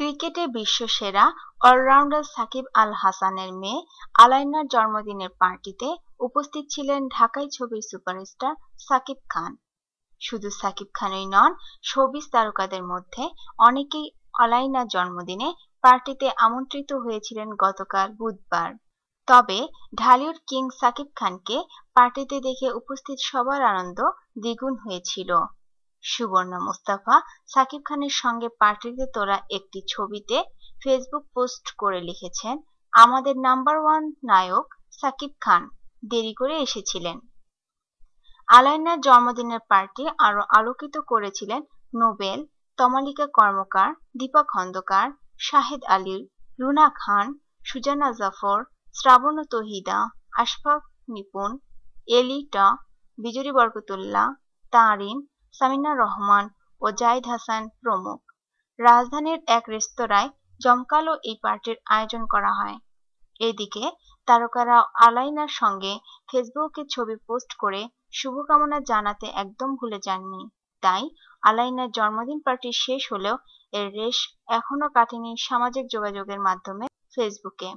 ক্রিকেটে বিশ্বসেরা অলরাউন্ডার সাকিব আল হাসানের মেয়ে আলাইনার জন্মদিনের পার্টিতে উপস্থিত ছিলেন ঢাকাই ছবির সুপারস্টার সাকিব খান। শুধু সাকিব খানই নন, শোবিজ তারকাদের মধ্যে অনেকেই আলাইনার জন্মদিনে পার্টিতে আমন্ত্রিত হয়েছিলেন গতকাল বুধবার। তবে ঢালিউড কিং সাকিব খানকে পার্টিতে দেখে উপস্থিত সবার আনন্দ দ্বিগুণ হয়েছিল। সুবর্ণা মুস্তাফা সাকিব খানের সঙ্গে পার্টিতে তোলা একটি ছবিতে ফেসবুক পোস্ট করে লিখেছেন, আমাদের নাম্বার ওয়ান নায়ক সাকিব খান দেরি করে এসেছিলেন। আলাইনার জন্মদিনের পার্টি আরো আলোকিত করেছিলেন নোবেল, তমালিকা কর্মকার, দীপা খন্দকার, শাহেদ আলী, রুনা খান, সুজানা জাফর, শ্রাবণ তহিদা, আশফাক নিপুণ, এলিটা, বিজুরি বরকতুল্লাহ, তারিন, সামিনা রহমান ও জাহিদ হাসান প্রমুখ। রাজধানীর এক রেস্তোরাঁয় জমকালো এই পার্টির আয়োজন করা হয়। এদিকে তারকারা আলাইনার সঙ্গে ফেসবুকে ছবি পোস্ট করে শুভকামনা জানাতে একদম ভুলে যাননি। তাই আলাইনার জন্মদিন পার্টি শেষ হলেও এর রেশ এখনো কাটেনি সামাজিক যোগাযোগের মাধ্যমে ফেসবুকে।